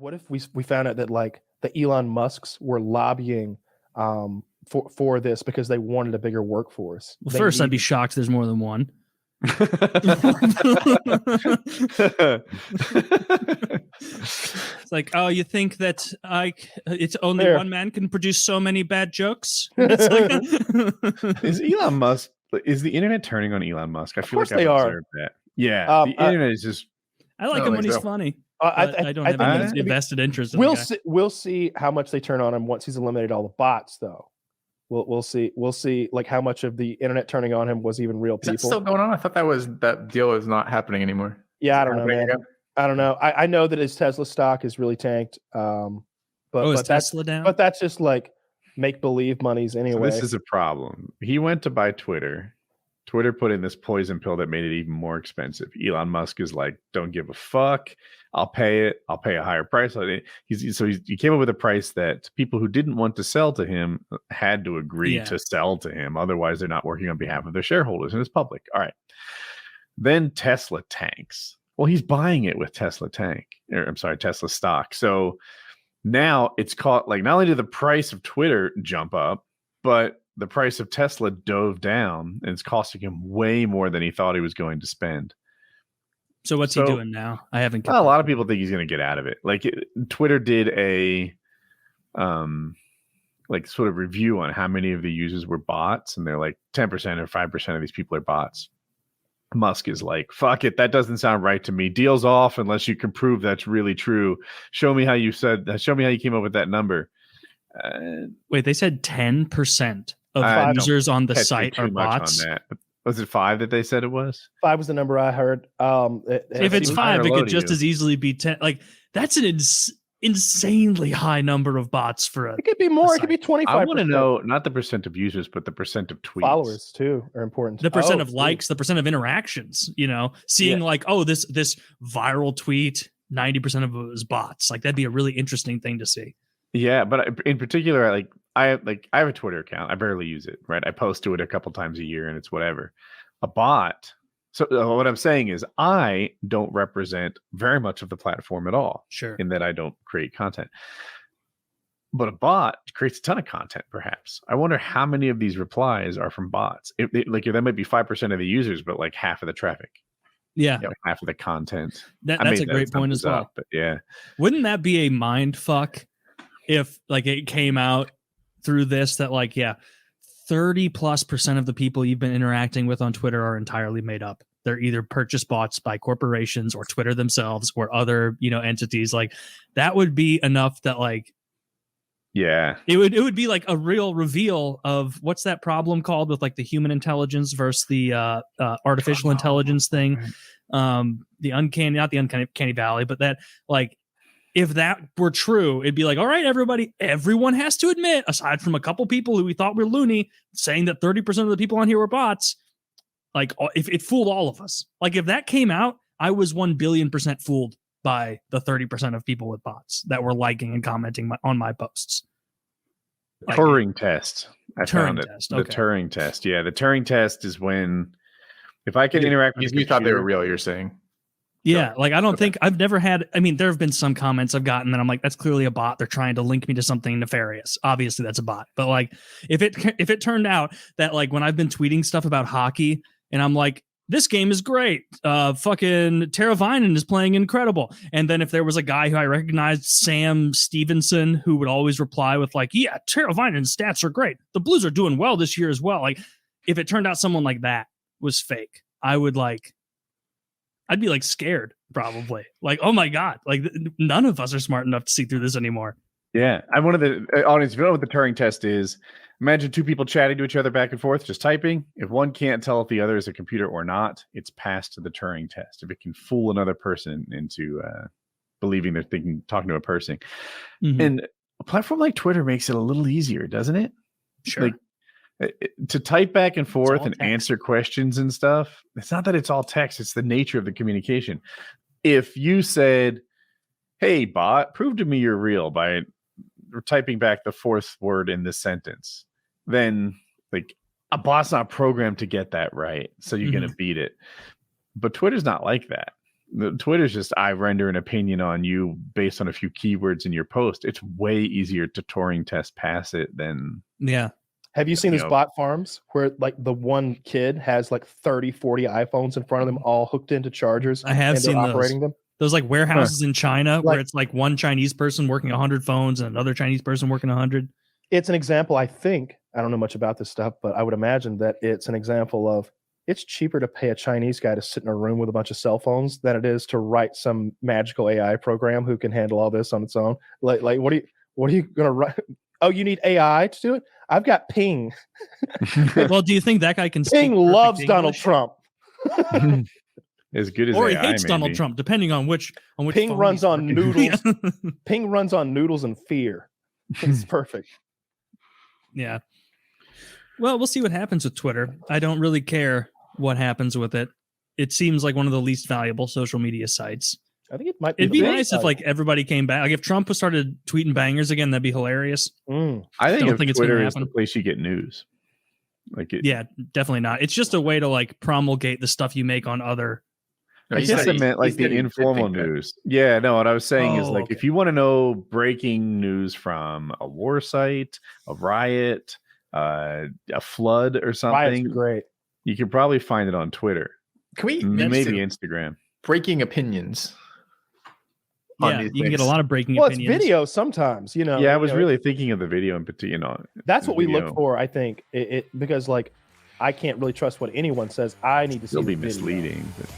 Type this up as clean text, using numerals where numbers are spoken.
What if we found out that like the Elon Musks were lobbying for this because they wanted a bigger workforce? Well, first, I'd be shocked there's more than one. It's like, oh, you think that it's only one man can produce so many bad jokes? Is Elon Musk? Is the internet turning on Elon Musk? I feel like I've observed that. Yeah, the internet is just. I like him when he's funny. I don't have any invested interest. We'll see how much they turn on him once he's eliminated all the bots, though. We'll see like how much of the internet turning on him was even real people. Is that still going on? I thought that deal is not happening anymore. Yeah, I don't know, man. I don't know. I know that his Tesla stock is really tanked. But is Tesla down? But that's just like make believe monies anyway. So this is a problem. He went to buy Twitter. Twitter put in this poison pill that made it even more expensive. Elon Musk is like, don't give a fuck. I'll pay it. I'll pay a higher price. He came up with a price that people who didn't want to sell to him had to agree to sell to him. Otherwise, they're not working on behalf of their shareholders, and it's public. All right. Then Tesla tanks. Well, he's buying it with Tesla stock. So now it's caught, like, not only did the price of Twitter jump up, but the price of Tesla dove down, and it's costing him way more than he thought he was going to spend. So what's he doing now? I haven't. A lot of people think he's going to get out of it. Like Twitter did a, sort of review on how many of the users were bots, and they're like 10% or 5% of these people are bots. Musk is like, fuck it, that doesn't sound right to me. Deal's off unless you can prove that's really true. Show me how you came up with that number. Wait, they said 10% of users on the site are bots. On that. Was it 5 that they said it was? 5 was the number I heard. If it's 5, it could just as easily be 10. Like, that's an insanely high number of bots for a. It could be more. It could be 25%. I want to know not the percent of users, but the percent of tweets. Followers too are important. The percent of likes, the percent of interactions. Seeing like, oh, this viral tweet, 90% of it was bots. Like, that'd be a really interesting thing to see. Yeah, but in particular, I have a Twitter account. I barely use it, right? I post to it a couple times a year, and it's whatever. A bot. So what I'm saying is, I don't represent very much of the platform at all. Sure. In that I don't create content. But a bot creates a ton of content, perhaps. I wonder how many of these replies are from bots. That might be 5% of the users, but like half of the traffic. Yeah. Half of the content. That's a great point as well. But yeah. Wouldn't that be a mind fuck if like it came out through this that 30+% of the people you've been interacting with on Twitter are entirely made up? They're either purchase bots by corporations or Twitter themselves or other, entities. Like, that would be enough that it would be like a real reveal of what's that problem called with like the human intelligence versus the artificial intelligence thing. Not the uncanny valley, but that if that were true, it'd be like, all right, everyone has to admit, aside from a couple people who we thought were loony, saying that 30% of the people on here were bots. Like, if it fooled all of us. Like, if that came out, I was 1 billion% fooled by the 30% of people with bots that were liking and commenting on my posts. Turing test. I found it. Test. The Turing test. Yeah, the Turing test is when, if I can interact with you thought they were real, you're saying. Yeah, I don't think I've never had. I mean, there have been some comments I've gotten that I'm like, that's clearly a bot. They're trying to link me to something nefarious. Obviously, that's a bot. But if it turned out that when I've been tweeting stuff about hockey and I'm like, this game is great. Fucking Tara Vinen is playing incredible. And then if there was a guy who I recognized, Sam Stevenson, who would always reply with yeah, Tara Vinen's stats are great. The Blues are doing well this year as well. If it turned out someone like that was fake, I would I'd be scared probably. Oh my God, none of us are smart enough to see through this anymore. Yeah. I'm one of the audience. If you know what the Turing test is, imagine 2 people chatting to each other back and forth, just typing. If one can't tell if the other is a computer or not, it's passed to the Turing test. If it can fool another person into believing they're talking to a person. Mm-hmm. And a platform like Twitter makes it a little easier, doesn't it? Sure. To type back and forth and answer questions and stuff. It's not that it's all text. It's the nature of the communication. If you said, hey, bot, prove to me you're real by typing back the 4th word in this sentence, then a bot's not programmed to get that right. So you're going to beat it. But Twitter's not like that. Twitter's just I render an opinion on you based on a few keywords in your post. It's way easier to Turing test pass it than Have you seen You these know. bot farms where like the one kid has like 30, 40 iPhones in front of them all hooked into chargers? I have and they're seen operating them. those like warehouses in China where Like- it's like one Chinese person working 100 phones and another Chinese person working 100. It's an example, I think. I don't know much about this stuff, but I would imagine that it's an example of it's cheaper to pay a Chinese guy to sit in a room with a bunch of cell phones than it is to write some magical AI program who can handle all this on its own. Like what are you gonna write? Oh, you need AI to do it? I've got Ping. Well, do you think that guy can speak Ping perfect loves Donald English? Trump. as good as Or he AI, hates Donald maybe. Trump, depending on which Ping phone runs he's on working. noodles. Yeah. Ping runs on noodles and fear. It's perfect. Yeah. Well, we'll see what happens with Twitter. I don't really care what happens with it. It seems like one of the least valuable social media sites. I think it might be. It'd be the nice if best like everybody came back. Like if Trump started tweeting bangers again, that'd be hilarious. Mm. I think Don't if think it's gonna Twitter is the happen. place you get news. Like it, Yeah, definitely not. It's just a way to like promulgate the stuff you make on other. No, I he guess said I meant like he the said he did informal think that. news. Yeah, no, what I was saying is Oh, like okay. if you want to know breaking news from a war site, a riot, a flood or Riots something, are great. you can probably find it on Twitter. Can we Maybe mention Instagram. breaking opinions? on Yeah, these you can get a things? lot of breaking Well, opinions. it's video sometimes, you know. Yeah, I you was know, really thinking of the video in particular. That's what we video. look for, I think. It because like I can't really trust what anyone says. I need to see It'll be the video. misleading. But